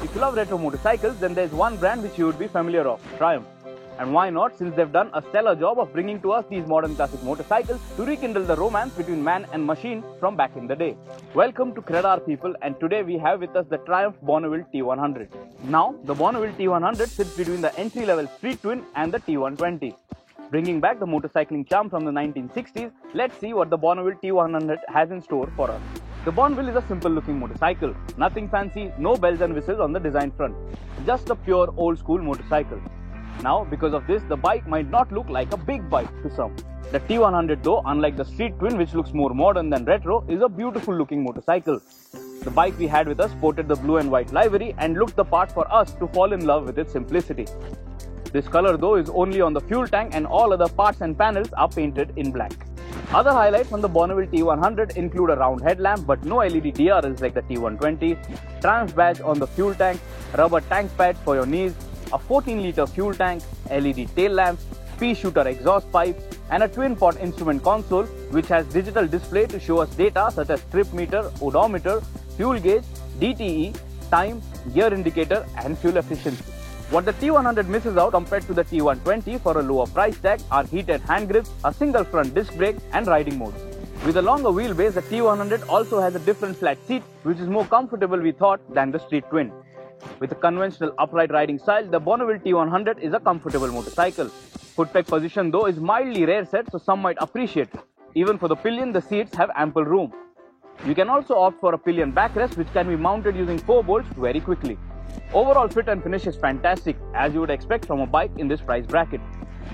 If you love retro motorcycles, then there's one brand which you would be familiar of, Triumph. And why not, since they've done a stellar job of bringing to us these modern classic motorcycles to rekindle the romance between man and machine from back in the day. Welcome to Credar people, and today we have with us the Triumph Bonneville T100. Now, the Bonneville T100 sits between the entry-level Street Twin and the T120. Bringing back the motorcycling charm from the 1960s, let's see what the Bonneville T100 has in store for us. The Bonneville is a simple looking motorcycle. Nothing fancy, no bells and whistles on the design front. Just a pure old school motorcycle. Now, because of this, the bike might not look like a big bike to some. The T100 though, unlike the Street Twin which looks more modern than retro, is a beautiful looking motorcycle. The bike we had with us sported the blue and white livery and looked the part for us to fall in love with its simplicity. This color though is only on the fuel tank, and all other parts and panels are painted in black. Other highlights on the Bonneville T100 include a round headlamp but no LED DRLs like the T120, Triumph badge on the fuel tank, rubber tank pads for your knees, a 14-litre fuel tank, LED tail lamps, P-shooter exhaust pipes, and a twin-pot instrument console which has digital display to show us data such as trip meter, odometer, fuel gauge, DTE, time, gear indicator, and fuel efficiency. What the T100 misses out compared to the T120 for a lower price tag are heated hand grips, a single front disc brake, and riding modes. With a longer wheelbase, the T100 also has a different flat seat which is more comfortable, we thought, than the Street Twin. With a conventional upright riding style, the Bonneville T100 is a comfortable motorcycle. Foot peg position though is mildly rear set, so some might appreciate it. Even for the pillion, the seats have ample room. You can also opt for a pillion backrest which can be mounted using 4 bolts very quickly. Overall fit and finish is fantastic, as you would expect from a bike in this price bracket.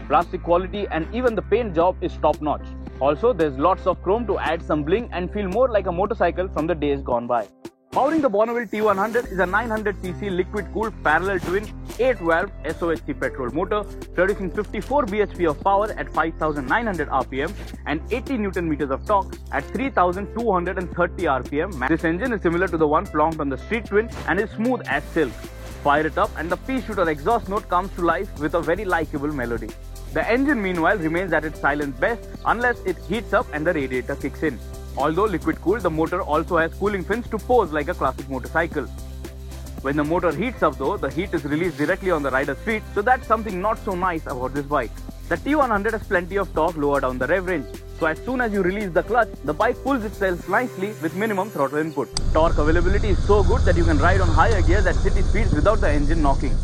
Plastic quality and even the paint job is top notch. Also, there's lots of chrome to add some bling and feel more like a motorcycle from the days gone by. Powering the Bonneville T100 is a 900cc liquid-cooled parallel twin 8-valve SOHC petrol motor producing 54 bhp of power at 5,900 rpm and 80 Nm of torque at 3,230 rpm. This engine is similar to the one plonked on the Street Twin and is smooth as silk. Fire it up and the P-shooter exhaust note comes to life with a very likable melody. The engine meanwhile remains at its silent best unless it heats up and the radiator kicks in. Although liquid-cooled, the motor also has cooling fins to pose like a classic motorcycle. When the motor heats up though, the heat is released directly on the rider's feet, so that's something not so nice about this bike. The T100 has plenty of torque lower down the rev range, so as soon as you release the clutch, the bike pulls itself nicely with minimum throttle input. Torque availability is so good that you can ride on higher gears at city speeds without the engine knocking.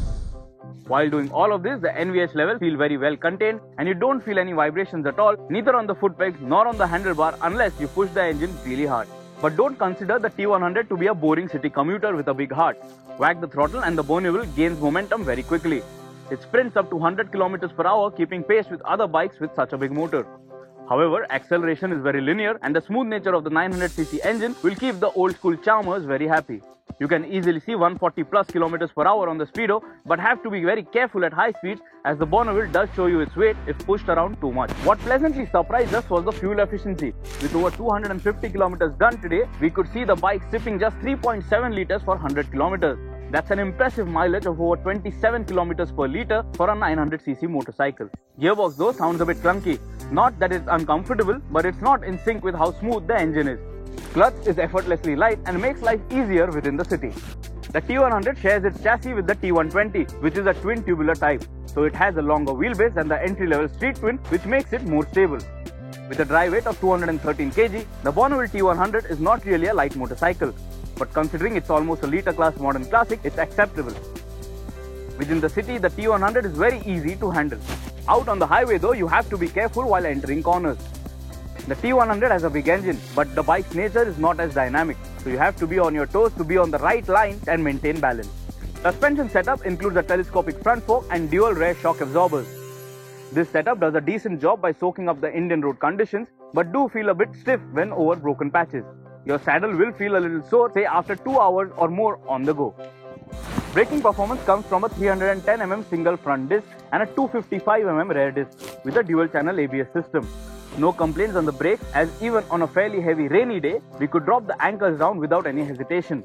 While doing all of this, the NVH levels feel very well contained and you don't feel any vibrations at all, neither on the foot pegs nor on the handlebar unless you push the engine really hard. But don't consider the T100 to be a boring city commuter with a big heart. Whack the throttle and the Bonneville gains momentum very quickly. It sprints up to 100 km per hour, keeping pace with other bikes with such a big motor. However, acceleration is very linear and the smooth nature of the 900cc engine will keep the old school charmers very happy. You can easily see 140 plus km per hour on the speedo, but have to be very careful at high speeds as the Bonneville does show you its weight if pushed around too much. What pleasantly surprised us was the fuel efficiency. With over 250 km done today, we could see the bike sipping just 3.7 litres for 100 km. That's an impressive mileage of over 27 km per litre for a 900cc motorcycle. Gearbox though sounds a bit clunky. Not that it's uncomfortable, but it's not in sync with how smooth the engine is. Clutch is effortlessly light and makes life easier within the city. The T100 shares its chassis with the T120, which is a twin tubular type, so it has a longer wheelbase than the entry-level Street Twin, which makes it more stable. With a dry weight of 213 kg, the Bonneville T100 is not really a light motorcycle, but considering it's almost a litre class modern classic, it's acceptable. Within the city, the T100 is very easy to handle. Out on the highway though, you have to be careful while entering corners. The T100 has a big engine, but the bike's nature is not as dynamic, so you have to be on your toes to be on the right line and maintain balance. Suspension setup includes a telescopic front fork and dual rear shock absorbers. This setup does a decent job by soaking up the Indian road conditions, but do feel a bit stiff when over broken patches. Your saddle will feel a little sore, say after 2 hours or more on the go. Braking performance comes from a 310mm single front disc and a 255mm rear disc with a dual channel ABS system. No complaints on the brakes, as even on a fairly heavy rainy day, we could drop the anchors down without any hesitation.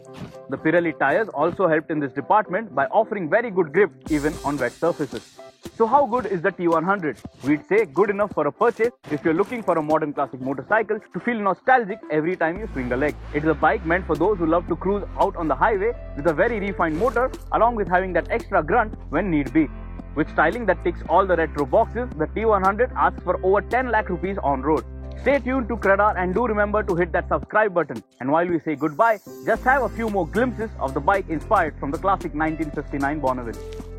The Pirelli tires also helped in this department by offering very good grip even on wet surfaces. So how good is the T100? We'd say good enough for a purchase if you're looking for a modern classic motorcycle to feel nostalgic every time you swing a leg. It is a bike meant for those who love to cruise out on the highway with a very refined motor along with having that extra grunt when need be. With styling that ticks all the retro boxes, the T100 asks for over 10 lakh rupees on road. Stay tuned to Credar and do remember to hit that subscribe button. And while we say goodbye, just have a few more glimpses of the bike inspired from the classic 1959 Bonneville.